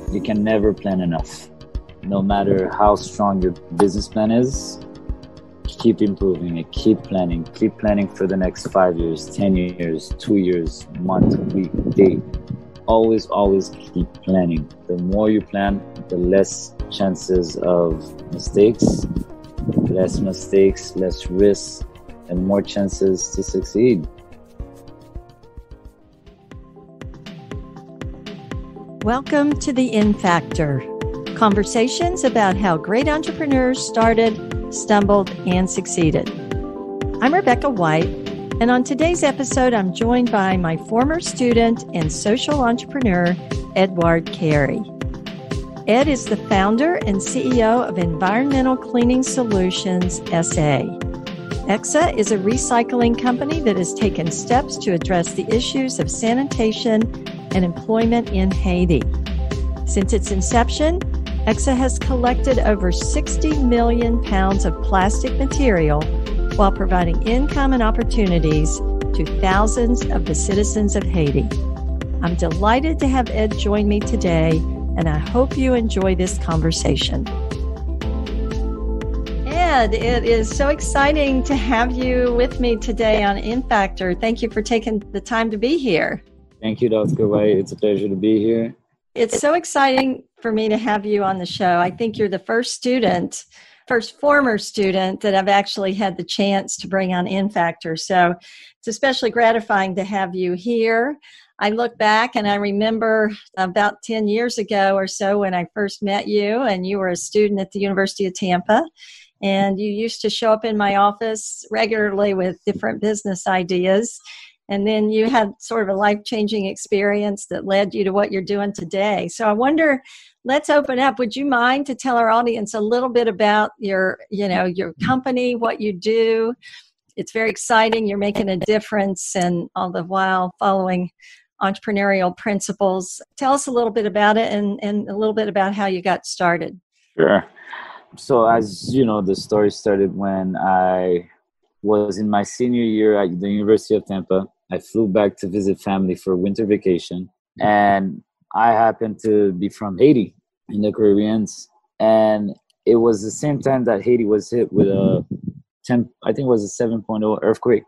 You can never plan enough. No matter how strong your business plan is, keep improving it, keep planning for the next 5 years, 10 years, 2 years, month, week, day. Always keep planning. The more you plan, the less chances of mistakes, less risks, and more chances to succeed. Welcome to the In Factor. Conversations about how great entrepreneurs started, stumbled, and succeeded. I'm Rebecca White, and on today's episode, I'm joined by my former student and social entrepreneur, Edward Carey. Ed is the founder and CEO of Environmental Cleaning Solutions, SA. EXA is a recycling company that has taken steps to address the issues of sanitation and employment in Haiti. Since its inception, EXA has collected over 60 million pounds of plastic material while providing income and opportunities to thousands of the citizens of Haiti. I'm delighted to have Ed join me today, and I hope you enjoy this conversation. Ed, it is so exciting to have you with me today on In Factor. Thank you for taking the time to be here. Thank you, Dr. White. It's a pleasure to be here. It's so exciting for me to have you on the show. I think you're the first former student that I've actually had the chance to bring on In Factor. So it's especially gratifying to have you here. I look back and I remember about 10 years ago or so when I first met you, and you were a student at the University of Tampa. And you used to show up in my office regularly with different business ideas. And then you had sort of a life-changing experience that led you to what you're doing today. So I wonder, let's open up. Would you mind to tell our audience a little bit about your company, what you do? It's very exciting. You're making a difference, and all the while following entrepreneurial principles. Tell us a little bit about it and a little bit about how you got started. Sure. So as you know, the story started when I was in my senior year at the University of Tampa. I flew back to visit family for winter vacation, and I happened to be from Haiti in the Caribbeans. And it was the same time that Haiti was hit with a 7.0 earthquake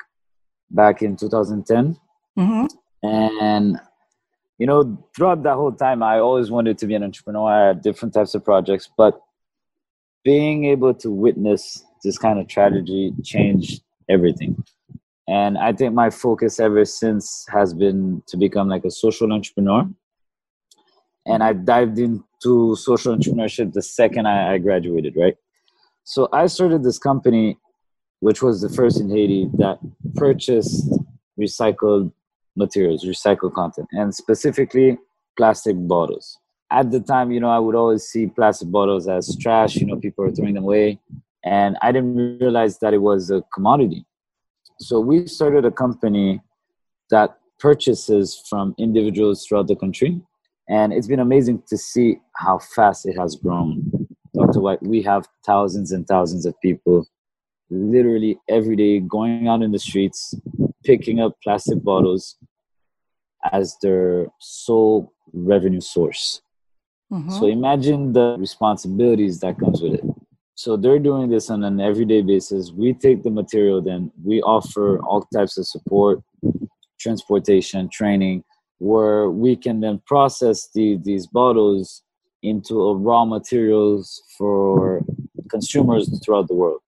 back in 2010. Mm-hmm. And, throughout that whole time, I always wanted to be an entrepreneur. I had different types of projects, but being able to witness this kind of tragedy changed everything. And I think my focus ever since has been to become like a social entrepreneur. And I dived into social entrepreneurship the second I graduated, right? So I started this company, which was the first in Haiti that purchased recycled materials, recycled content, and specifically plastic bottles. At the time, I would always see plastic bottles as trash, people are throwing them away. And I didn't realize that it was a commodity. So we started a company that purchases from individuals throughout the country. And it's been amazing to see how fast it has grown. Dr. White, we have thousands and thousands of people literally every day going out in the streets, picking up plastic bottles as their sole revenue source. Mm-hmm. So imagine the responsibilities that comes with it. So they're doing this on an everyday basis. We take the material, then we offer all types of support, transportation, training, where we can then process these bottles into a raw materials for consumers throughout the world.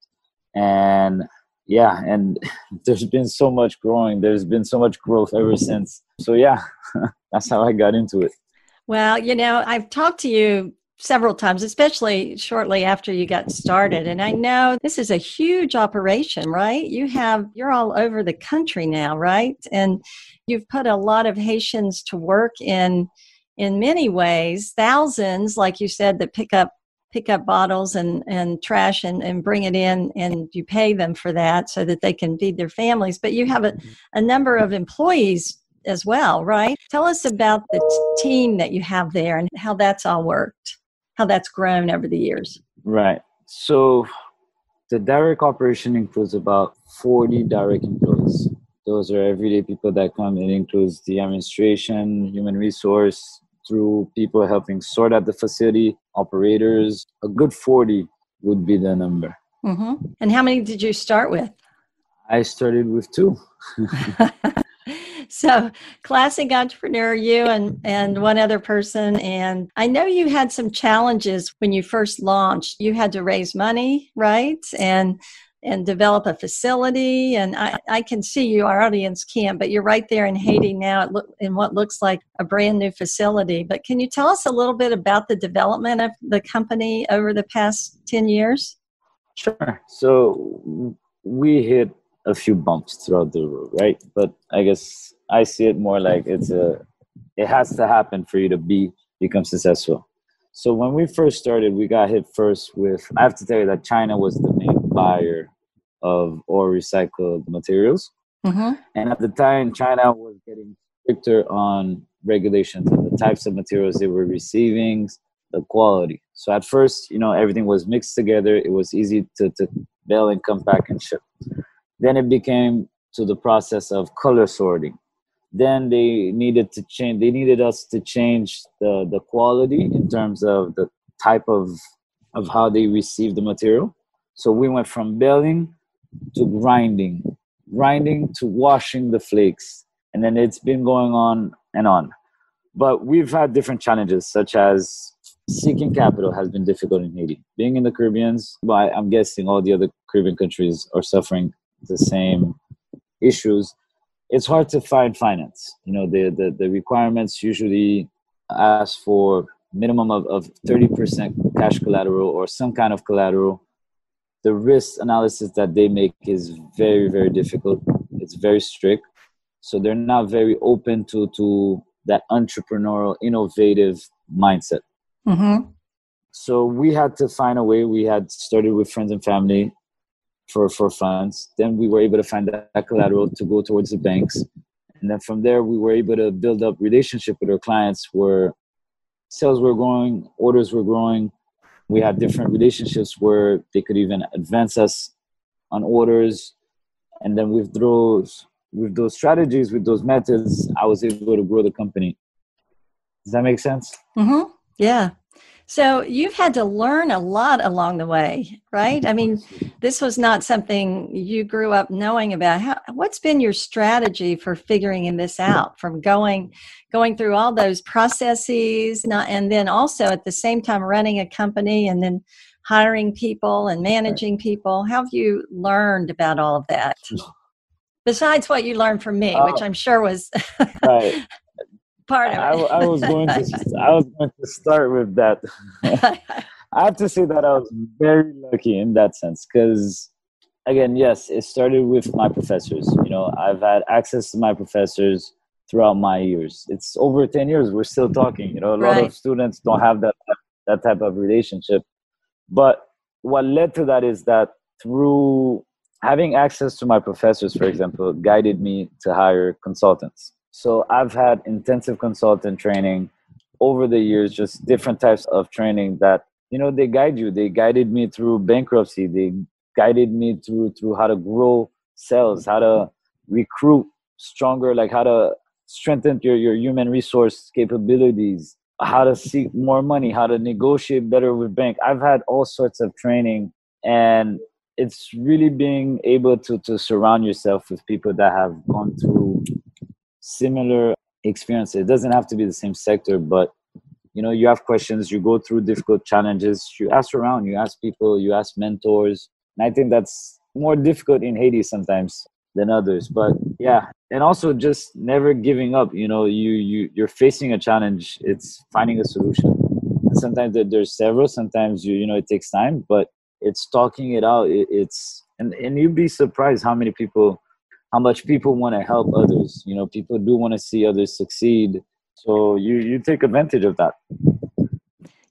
And there's been so much growing. There's been so much growth ever since. So that's how I got into it. Well, I've talked to you several times, especially shortly after you got started. And I know this is a huge operation, right? You're all over the country now, right? And you've put a lot of Haitians to work in many ways, thousands, like you said, that pick up bottles and trash and bring it in, and you pay them for that so that they can feed their families. But you have a number of employees as well, right? Tell us about the team that you have there and how that's all worked, how that's grown over the years. Right. So the direct operation includes about 40 direct employees. Those are everyday people that come. It includes the administration, human resource, through people helping sort out the facility, operators. A good 40 would be the number. Mm-hmm. And how many did you start with? I started with 2. So classic entrepreneur, you and one other person. And I know you had some challenges when you first launched. You had to raise money, right? And develop a facility. And I can see you, our audience can't, but you're right there in Haiti now in what looks like a brand new facility. But can you tell us a little bit about the development of the company over the past 10 years? Sure. So we hit a few bumps throughout the road, right? But I guess I see it more like it has to happen for you to become successful. So when we first started, we got hit first with, I have to tell you that China was the main buyer of or recycled materials. Mm-hmm. And at the time, China was getting stricter on regulations and the types of materials they were receiving, the quality. So at first, everything was mixed together. It was easy to bail and come back and ship. Then it became to the process of color sorting. Then they needed us to change the quality in terms of the type of how they receive the material. So we went from baling to grinding to washing the flakes. And then it's been going on and on. But we've had different challenges, such as seeking capital has been difficult in Haiti. Being in the Caribbean, but I'm guessing all the other Caribbean countries are suffering the same issues. It's hard to find finance. The requirements usually ask for minimum of 30% cash collateral or some kind of collateral. The risk analysis that they make is very, very difficult. It's very strict. So they're not very open to that entrepreneurial, innovative mindset. Mm-hmm. So we had to find a way. We had started with friends and family for funds. Then we were able to find that collateral to go towards the banks. And then from there, we were able to build up relationship with our clients where sales were growing, orders were growing. We had different relationships where they could even advance us on orders. And then with those strategies, with those methods, I was able to grow the company. Does that make sense? Mm-hmm. Yeah. So you've had to learn a lot along the way, right? I mean, this was not something you grew up knowing about. What's been your strategy for figuring this out, from going through all those processes, and then also at the same time running a company and then hiring people and managing people? How have you learned about all of that? Besides what you learned from me, which I'm sure was right. part of it. I was going to start with that. I have to say that I was very lucky in that sense because, again, yes, it started with my professors. I've had access to my professors throughout my years. It's over 10 years. We're still talking. A lot of students don't have that type of relationship. But what led to that is that through having access to my professors, for example, guided me to hire consultants. So I've had intensive consultant training over the years, just different types of training that, they guide you. They guided me through bankruptcy. They guided me through how to grow sales, how to recruit stronger, like how to strengthen your human resource capabilities, how to seek more money, how to negotiate better with bank. I've had all sorts of training, and it's really being able to surround yourself with people that have gone through similar experiences. It doesn't have to be the same sector, but you have questions, you go through difficult challenges, you ask around, you ask people, you ask mentors. And I think that's more difficult in Haiti sometimes than others. But yeah, and also just never giving up. You're facing a challenge, it's finding a solution. And sometimes there's several, sometimes it takes time, but it's talking it out. And you'd be surprised how much people want to help others. People do want to see others succeed. So you take advantage of that.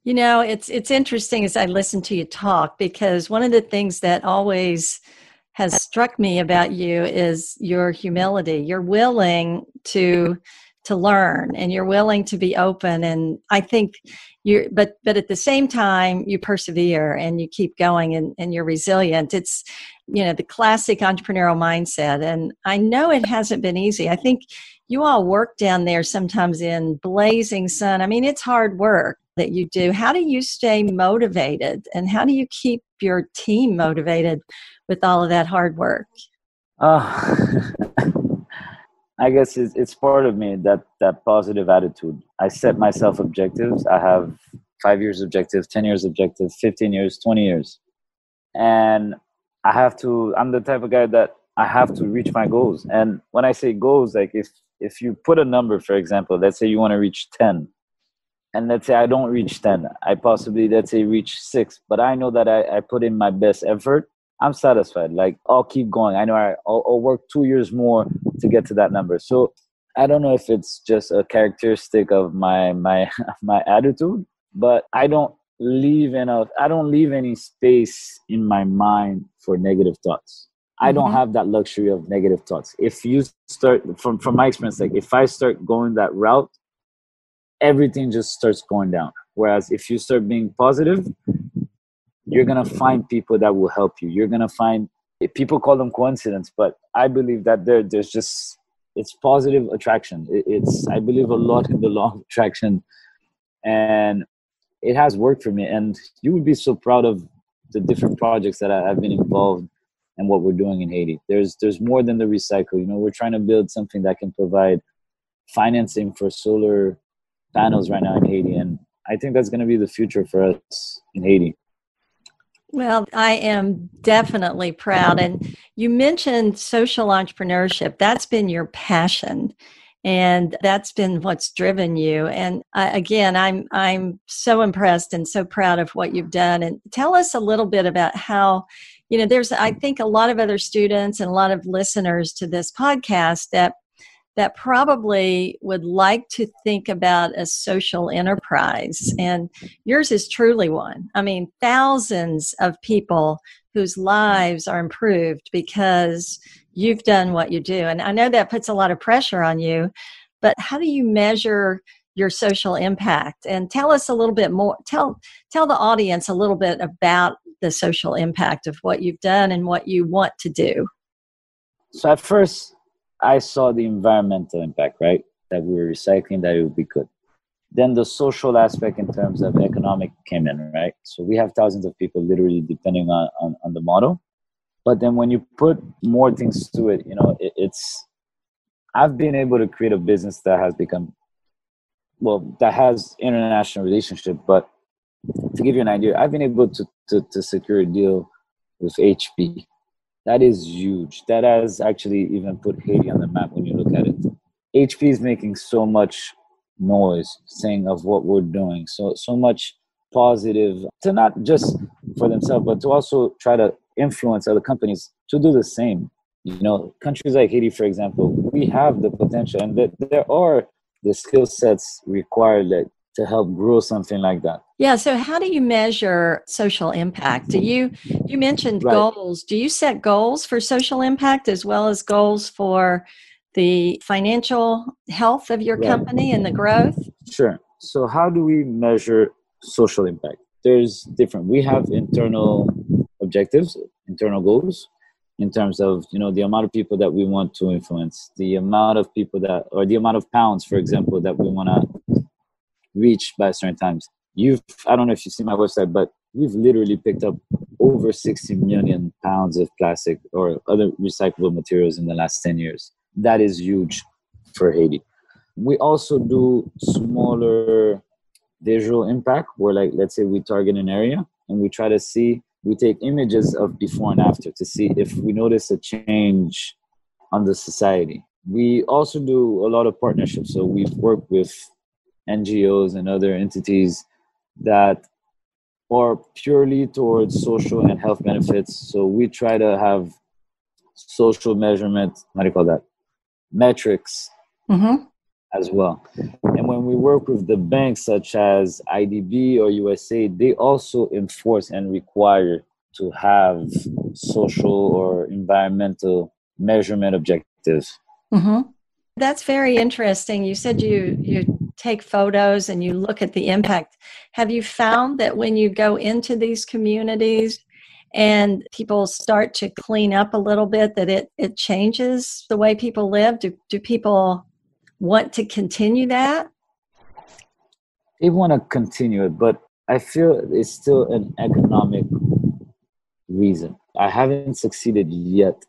It's interesting as I listen to you talk, because one of the things that always has struck me about you is your humility. You're willing to learn, and you're willing to be open. And I think but at the same time, you persevere and you keep going, and you're resilient. It's, the classic entrepreneurial mindset. And I know it hasn't been easy. I think you all work down there sometimes in blazing sun. I mean, it's hard work that you do. How do you stay motivated, and how do you keep your team motivated with all of that hard work? I guess it's part of me, that positive attitude. I set myself objectives. I have 5 years objective, 10 years objective, 15 years, 20 years. And I'm the type of guy that I have to reach my goals. And when I say goals, like if you put a number, for example, let's say you want to reach 10, and let's say I don't reach 10, I possibly, let's say, reach 6, but I know that I put in my best effort, I'm satisfied. Like, I'll keep going. I know I'll work 2 years more to get to that number. So I don't know if it's just a characteristic of my my attitude, but I don't leave any space in my mind for negative thoughts. I don't have that luxury of negative thoughts. If you start, from my experience, like if I start going that route, everything just starts going down. Whereas if you start being positive, you're going to find people that will help you. You're going to find, people call them coincidence, but I believe that there's just, it's positive attraction. I believe a lot in the law of attraction, and it has worked for me. And you would be so proud of the different projects that I've been involved in, what we're doing in Haiti. There's more than the recycle. You know, we're trying to build something that can provide financing for solar panels right now in Haiti. And I think that's going to be the future for us in Haiti. Well, I am definitely proud. And you mentioned social entrepreneurship. That's been your passion, and that's been what's driven you. And again, I'm so impressed and so proud of what you've done. And tell us a little bit about how, there's, I think, a lot of other students and a lot of listeners to this podcast that probably would like to think about a social enterprise. And yours is truly one. I mean, thousands of people whose lives are improved because you've done what you do. And I know that puts a lot of pressure on you, but how do you measure your social impact? And tell us a little bit more, tell the audience a little bit about the social impact of what you've done and what you want to do. So at first, I saw the environmental impact, right? That we were recycling, that it would be good. Then the social aspect in terms of economic came in, right? So we have thousands of people literally depending on the model. But then when you put more things to it, I've been able to create a business that has become, that has international relationship. But to give you an idea, I've been able to secure a deal with HP. That is huge. That has actually even put Haiti on the map when you look at it. HP is making so much noise saying of what we're doing, so much positive, to not just for themselves, but to also try to influence other companies to do the same. Countries like Haiti, for example, we have the potential, and there are the skill sets required to help grow something like that. Yeah. So how do you measure social impact? You mentioned Right. Goals. Do you set goals for social impact as well as goals for the financial health of your company and the growth? Sure. So how do we measure social impact? There's different. We have internal objectives, internal goals, in terms of, the amount of people that we want to influence, the amount of people or the amount of pounds, for example, that we want to reach by certain times. I don't know if you see my website, but we've literally picked up over 60 million pounds of plastic or other recyclable materials in the last 10 years. That is huge for Haiti. We also do smaller visual impact where, like, let's say we target an area and we take images of before and after to see if we notice a change on the society. We also do a lot of partnerships. So we've worked with NGOs and other entities that are purely towards social and health benefits. So we try to have social measurement, metrics as well. And when we work with the banks such as IDB or USAID, they also enforce and require to have social or environmental measurement objectives. That's very interesting. You said you take photos and you look at the impact. Have you found that when you go into these communities and people start to clean up a little bit, that it changes the way people live? Do people want to continue that? They want to continue it, but I feel it's still an economic reason. I haven't succeeded yet,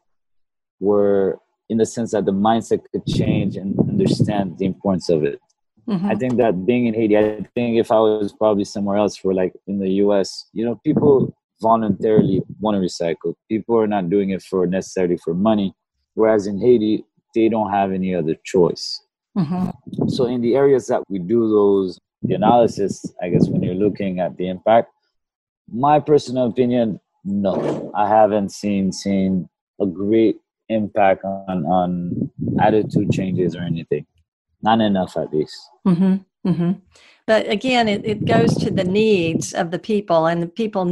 where in the sense that the mindset could change and understand the importance of it. I think that being in Haiti, I think if I was probably somewhere else, for like in the US, people voluntarily want to recycle. People are not doing it for necessarily for money. Whereas in Haiti, they don't have any other choice. So in the areas that we do the analysis, I guess when you're looking at the impact, my personal opinion, no, I haven't seen a great impact on attitude changes or anything. Not enough, at least. But again, it goes to the needs of the people, and the people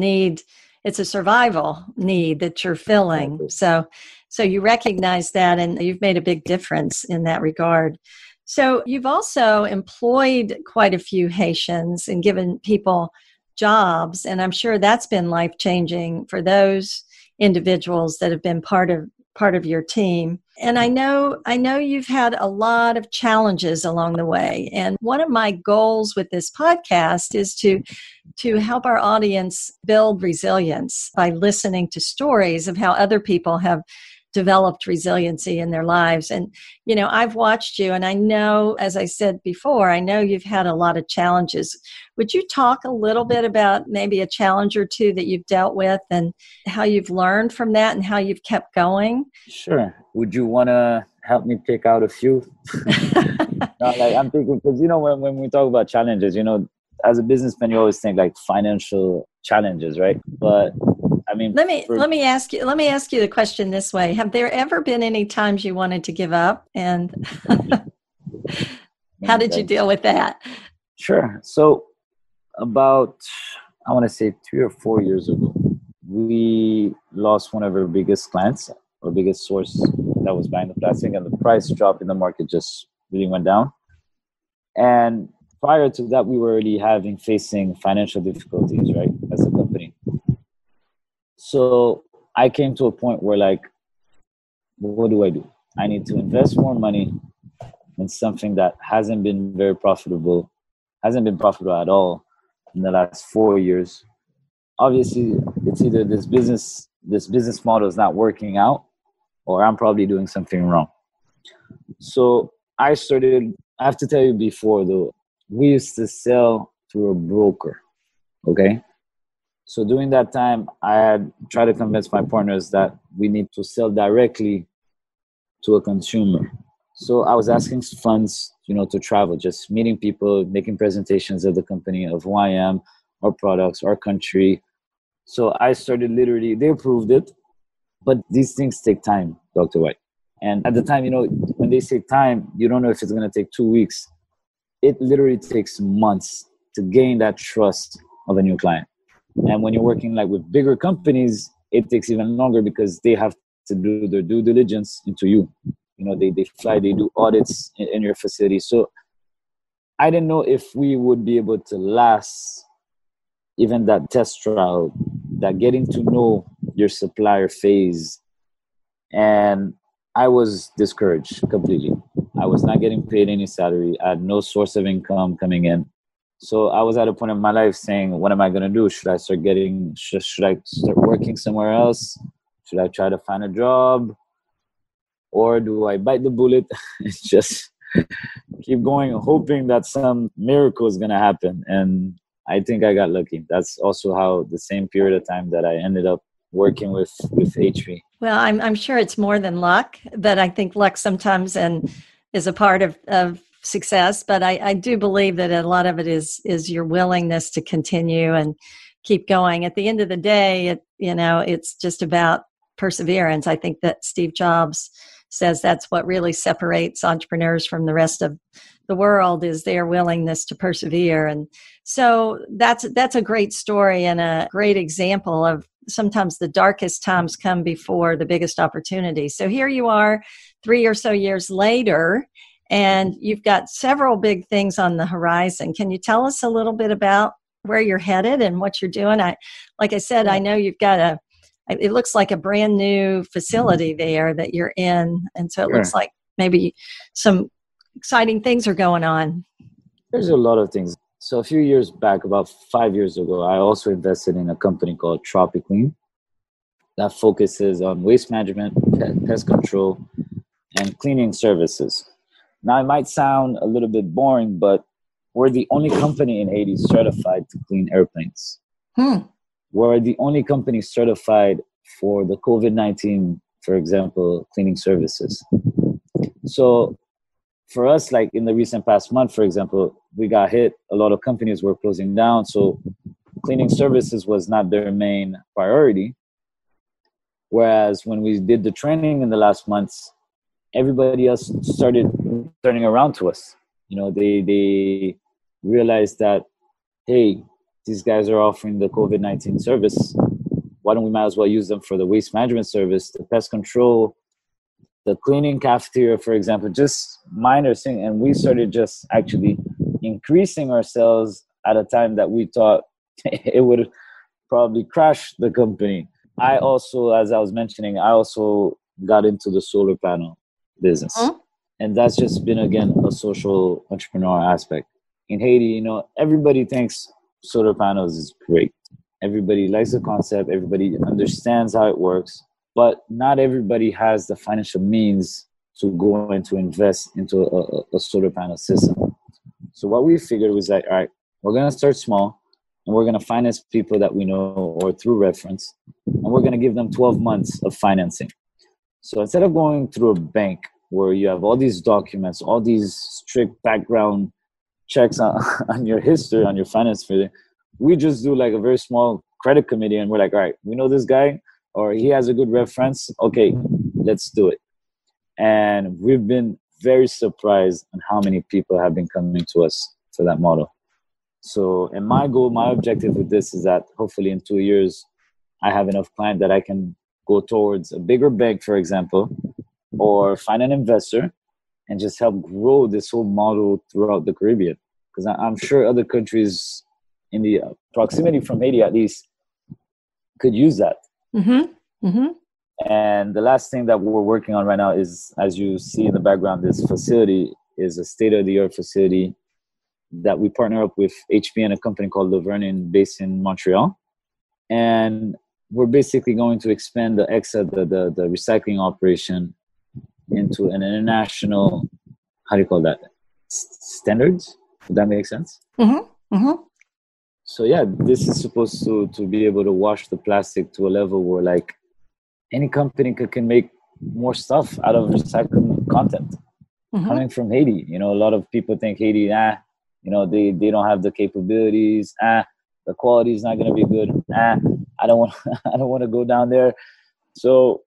it's a survival need that you're filling. Exactly. So you recognize that, and you've made a big difference in that regard. So you've also employed quite a few Haitians and given people jobs, and I'm sure that's been life-changing for those individuals that have been part of your team. And I know you've had a lot of challenges along the way. And one of my goals with this podcast is to help our audience build resilience by listening to stories of how other people have developed resiliency in their lives. And, I've watched you, and I know, as I said before, I know you've had a lot of challenges. Would you talk a little bit about maybe a challenge or two that you've dealt with and how you've learned from that and how you've kept going? Sure. Would you want to help me pick out a few? I'm thinking, because, when we talk about challenges, as a businessman, you always think like financial challenges, right? But I mean, let me ask you the question this way. Have there ever been any times you wanted to give up, and how did you deal with that? Sure. So about, I want to say 3 or 4 years ago, we lost one of our biggest clients, our biggest source that was buying the plastic, and the price drop in the market just really went down. And prior to that, we were already facing financial difficulties, right, as a company. So I came to a point where, like, what do I do? I need to invest more money in something that hasn't been profitable at all in the last 4 years. Obviously, it's either this business model is not working out, or I'm probably doing something wrong. So I have to tell you before, though, we used to sell through a broker, okay? So during that time, I had tried to convince my partners that we need to sell directly to a consumer. So I was asking funds, to travel, just meeting people, making presentations of the company, of who I am, our products, our country. So I started they approved it, but these things take time, Dr. White. And at the time, when they say time, you don't know if it's going to take 2 weeks. It literally takes months to gain that trust of a new client. And when you're working like with bigger companies, it takes even longer because they have to do their due diligence into you. They fly, they do audits in your facility. So I didn't know if we would be able to last even that test trial, that getting to know your supplier phase. And I was discouraged completely. I was not getting paid any salary. I had no source of income coming in. So I was at a point in my life saying, what am I going to do? Should I start working somewhere else? Should I try to find a job? Or do I bite the bullet and just keep going, hoping that some miracle is going to happen? And I think I got lucky. That's also how the same period of time that I ended up working with HP. Well, I'm sure it's more than luck, but I think luck sometimes is a part of success. But I do believe that a lot of it is your willingness to continue and keep going. At the end of the day, it's just about perseverance. I think that Steve Jobs says that's what really separates entrepreneurs from the rest of the world, is their willingness to persevere. And so that's a great story and a great example of sometimes the darkest times come before the biggest opportunity. So here you are 3 or so years later, and you've got several big things on the horizon. Can you tell us a little bit about where you're headed and what you're doing? Like I said, I know you've got it looks like a brand new facility there that you're in. And so it looks like maybe some exciting things are going on? There's a lot of things. So a few years back, about 5 years ago, I also invested in a company called Tropiclean that focuses on waste management, pest control, and cleaning services. Now, it might sound a little bit boring, but we're the only company in Haiti certified to clean airplanes. We're the only company certified for the COVID-19, for example, cleaning services. So for us, like in the recent past month, for example, we got hit. A lot of companies were closing down. So cleaning services was not their main priority. Whereas when we did the training in the last months, everybody else started turning around to us. You know, they realized that, hey, these guys are offering the COVID-19 service. Why don't we might as well use them for the waste management service, the pest control, the cleaning cafeteria, for example, just minor thing. And we started just actually increasing ourselves at a time that we thought it would probably crash the company. I also, as I was mentioning, I also got into the solar panel business. And that's just been, again, a social entrepreneur aspect. In Haiti, you know, everybody thinks solar panels is great. Everybody likes the concept. Everybody understands how it works. But not everybody has the financial means to go and to invest into a solar panel system. So what we figured was that, all right, we're going to start small, and we're going to finance people that we know or through reference, and we're going to give them 12 months of financing. So instead of going through a bank where you have all these documents, all these strict background checks on your history, on your finance, we just do like a very small credit committee, and we're like, all right, we know this guy, or he has a good reference. Okay, let's do it. And we've been very surprised on how many people have been coming to us for that model. So, and my goal, my objective with this is that hopefully in 2 years, I have enough clients that I can go towards a bigger bank, for example, or find an investor and just help grow this whole model throughout the Caribbean. Because I'm sure other countries in the proximity from Haiti, at least, could use that. And the last thing that we're working on right now is, as you see in the background, this facility is a state-of-the-art facility that we partner up with HP and a company called Laverne based in Montreal. And we're basically going to expand the EXA, the recycling operation, into an international, how do you call that, standards? Would that make sense? So yeah, this is supposed to be able to wash the plastic to a level where like any company can make more stuff out of recycled content coming from Haiti. You know, a lot of people think Haiti, you know, they don't have the capabilities. The quality is not going to be good. I don't want to go down there. So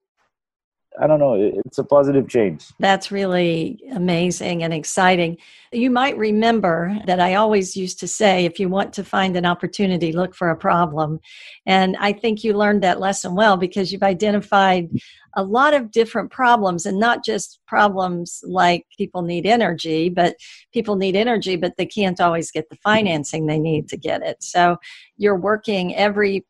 I don't know. It's a positive change. That's really amazing and exciting. You might remember that I always used to say, if you want to find an opportunity, look for a problem. And I think you learned that lesson well, because you've identified a lot of different problems, and not just problems like people need energy, but they can't always get the financing they need to get it. So you're working every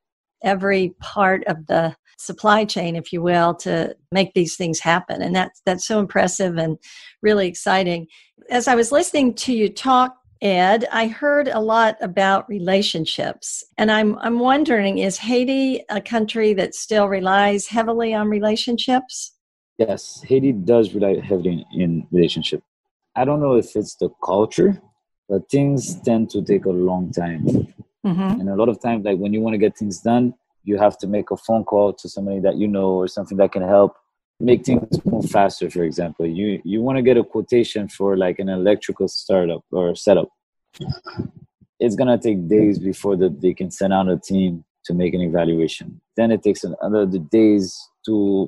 part of the supply chain, if you will, to make these things happen. And that's so impressive and really exciting. As I was listening to you talk, Ed, I heard a lot about relationships. And I'm wondering, is Haiti a country that still relies heavily on relationships? Yes, Haiti does rely heavily in relationship. I don't know if it's the culture, but things tend to take a long time. And a lot of times, like when you want to get things done, you have to make a phone call to somebody that you know or something that can help make things move faster. For example, you want to get a quotation for like an electrical startup or setup. It's going to take days before they can send out a team to make an evaluation. Then it takes an amount of days to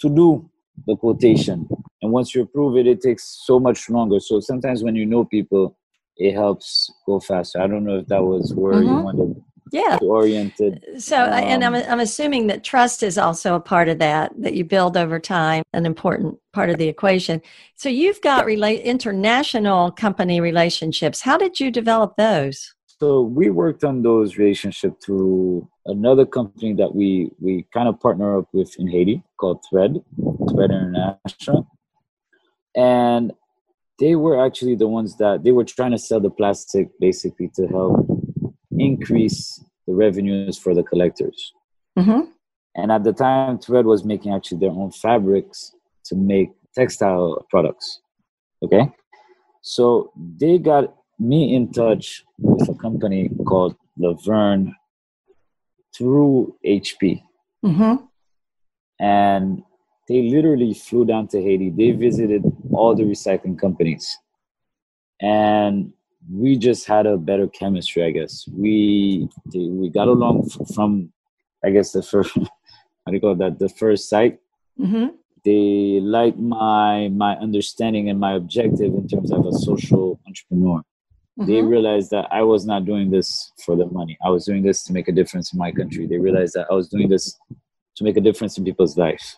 do the quotation. And once you approve it, it takes so much longer. So sometimes when you know people, it helps go faster. I don't know if that was where you wanted to orient it. So, and I'm assuming that trust is also a part of that you build over time, an important part of the equation. So you've got international company relationships. How did you develop those? So we worked on those relationships through another company that we kind of partner up with in Haiti called Thread International. And they were actually the ones that they were trying to sell the plastic basically to help increase the revenues for the collectors. Mm-hmm. And at the time, Thread was making actually their own fabrics to make textile products. Okay. So they got me in touch with a company called Laverne through HP. Mm-hmm. And they literally flew down to Haiti. They visited all the recycling companies. And we just had a better chemistry, I guess. We got along from, I guess, the first, how do you call that? The first sight. Mm-hmm. They liked my understanding and my objective in terms of a social entrepreneur. Mm-hmm. They realized that I was not doing this for the money. I was doing this to make a difference in my country. They realized that I was doing this to make a difference in people's life.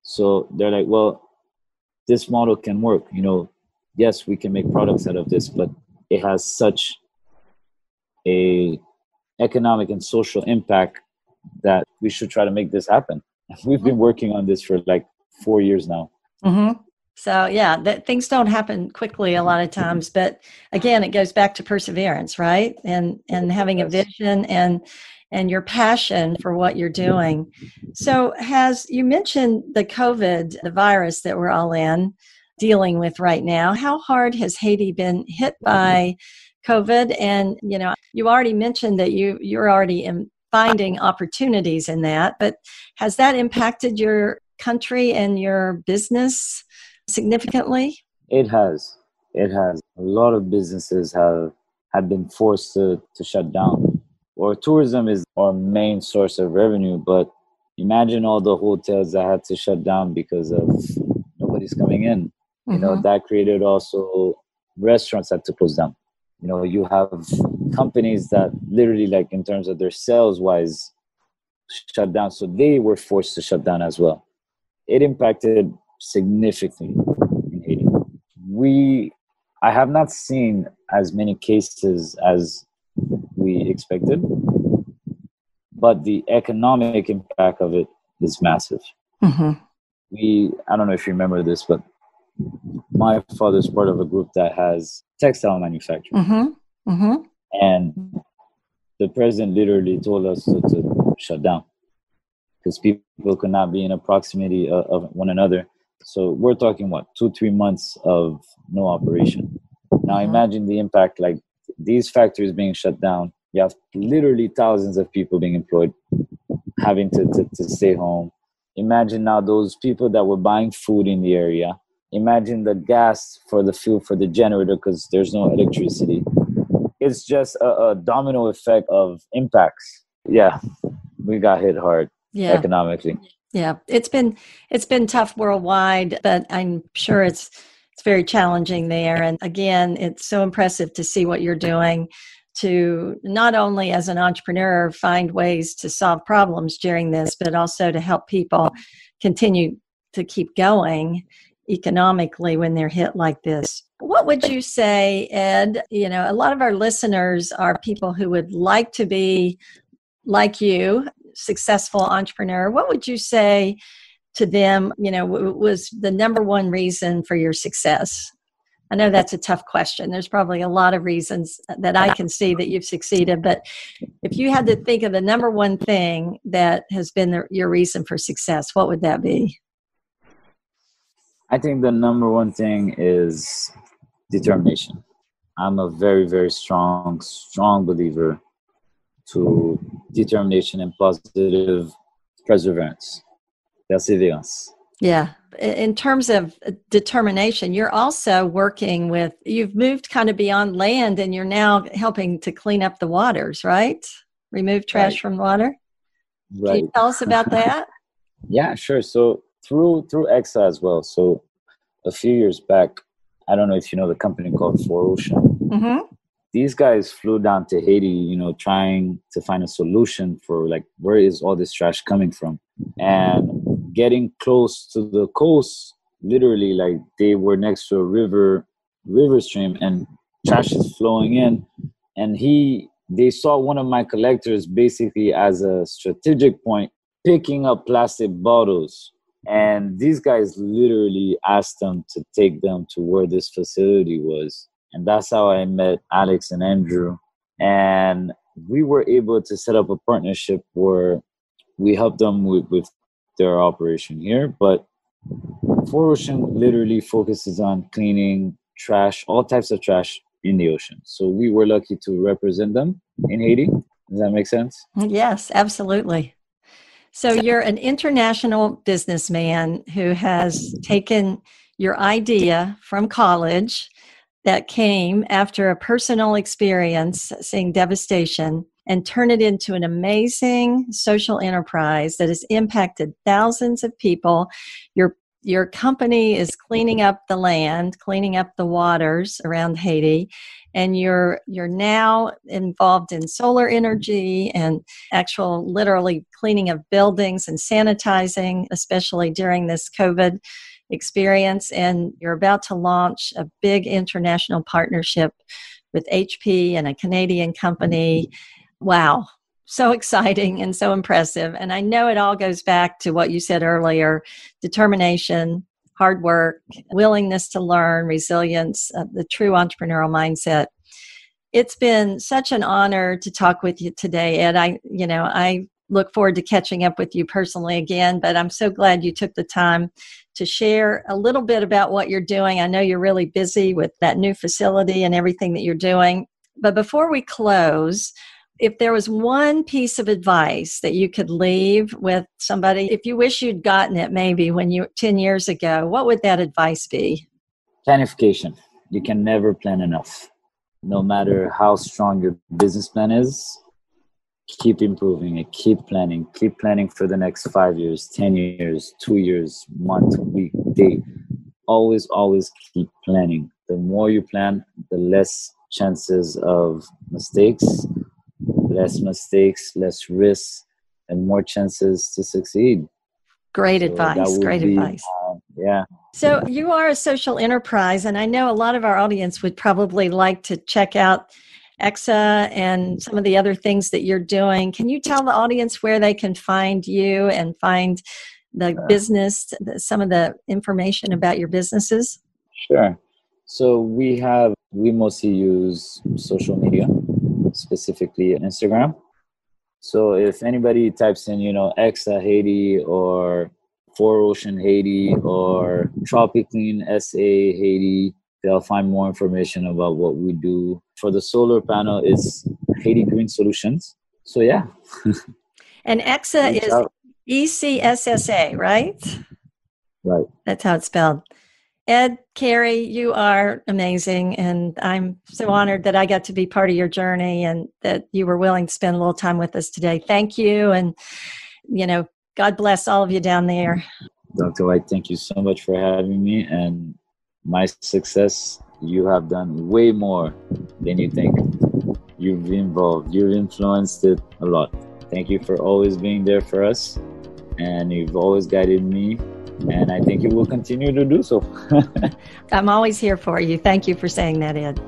So they're like, well, this model can work. You know, yes, we can make products out of this, but it has such a economic and social impact that we should try to make this happen. We've been working on this for like 4 years now. Mm-hmm. So yeah, things don't happen quickly a lot of times, but again, it goes back to perseverance, right? And having a vision and your passion for what you're doing. So you mentioned the COVID, the virus that we're all dealing with right now. How hard has Haiti been hit by COVID? And, you know, you already mentioned that you're already finding opportunities in that, but has that impacted your country and your business significantly? It has. A lot of businesses have been forced to shut down. Or tourism is our main source of revenue, but imagine all the hotels that had to shut down because of nobody's coming in. Mm-hmm. You know, that created also restaurants had to close down. You know, you have companies that literally, like in terms of their sales wise, shut down. So they were forced to shut down as well. It impacted significantly in Haiti. I have not seen as many cases as we expected, but the economic impact of it is massive. Mm-hmm. I don't know if you remember this, but my father's part of a group that has textile manufacturing. Mm-hmm. Mm-hmm. And the president literally told us to shut down because people could not be in proximity of one another. So we're talking, 2-3 months of no operation. Now imagine the impact, like these factories being shut down. You have literally thousands of people being employed, having to stay home. Imagine now those people that were buying food in the area. Imagine the gas for the fuel for the generator because there's no electricity. It's just a domino effect of impacts. Yeah, we got hit hard economically. Yeah, it's been tough worldwide, but I'm sure it's very challenging there. And again, it's so impressive to see what you're doing to not only as an entrepreneur find ways to solve problems during this, but also to help people continue to keep going economically when they're hit like this. What would you say, Ed? You know, a lot of our listeners are people who would like to be like you, successful entrepreneur. What would you say to them, you know, was the number one reason for your success? I know that's a tough question. There's probably a lot of reasons that I can see that you've succeeded, but if you had to think of the number one thing that has been your reason for success, what would that be? I think the number one thing is determination. I'm a very, very strong believer to determination and positive perseverance. Yeah. In terms of determination, you're also working with, you've moved kind of beyond land and you're now helping to clean up the waters, right? Remove trash from water. Right. Can you tell us about that? Yeah, sure. So through EXA as well. So a few years back, I don't know if you know the company called 4Ocean. Mm-hmm. These guys flew down to Haiti, you know, trying to find a solution for like, where is all this trash coming from? And getting close to the coast, literally, like they were next to a river stream and trash is flowing in. And they saw one of my collectors basically as a strategic point, picking up plastic bottles And these guys literally asked them to take them to where this facility was. And that's how I met Alex and Andrew. And we were able to set up a partnership where we helped them with their operation here. But Four Ocean literally focuses on cleaning trash, all types of trash in the ocean. So we were lucky to represent them in Haiti. Does that make sense? Yes, absolutely. So you're an international businessman who has taken your idea from college that came after a personal experience, seeing devastation, and turn it into an amazing social enterprise that has impacted thousands of people. Your company is cleaning up the land, cleaning up the waters around Haiti, and you're now involved in solar energy and actual literally cleaning of buildings and sanitizing, especially during this COVID experience. And you're about to launch a big international partnership with HP and a Canadian company. Wow. So exciting and so impressive. And I know it all goes back to what you said earlier: determination, hard work, willingness to learn, resilience, the true entrepreneurial mindset. It's been such an honor to talk with you today, Ed. I look forward to catching up with you personally again, but I'm so glad you took the time to share a little bit about what you're doing. I know you're really busy with that new facility and everything that you're doing. But before we close, if there was one piece of advice that you could leave with somebody, if you wish you'd gotten it maybe 10 years ago, what would that advice be? Planification. You can never plan enough. No matter how strong your business plan is, keep improving it, keep planning for the next 5 years, 10 years, 2 years, month, week, day. Always keep planning. The more you plan, the less chances of mistakes, less risks, and more chances to succeed. Great advice. Yeah. So you are a social enterprise, and I know a lot of our audience would probably like to check out EXA and some of the other things that you're doing. Can you tell the audience where they can find you and find the business, some of the information about your businesses? Sure. So we mostly use social media, specifically Instagram. So if anybody types in, EXA Haiti or Four Ocean Haiti or Tropiclean SA Haiti, they'll find more information about what we do. For the solar panel, it's Haiti Green Solutions. So yeah. And EXA is ECSSA, right? Right. That's how it's spelled. Ed, Carrie, you are amazing, and I'm so honored that I got to be part of your journey and that you were willing to spend a little time with us today. Thank you, and God bless all of you down there. Dr. White, thank you so much for having me, and my success, you have done way more than you think. You've influenced it a lot. Thank you for always being there for us, and you've always guided me. And I think you will continue to do so. I'm always here for you. Thank you for saying that, Ed.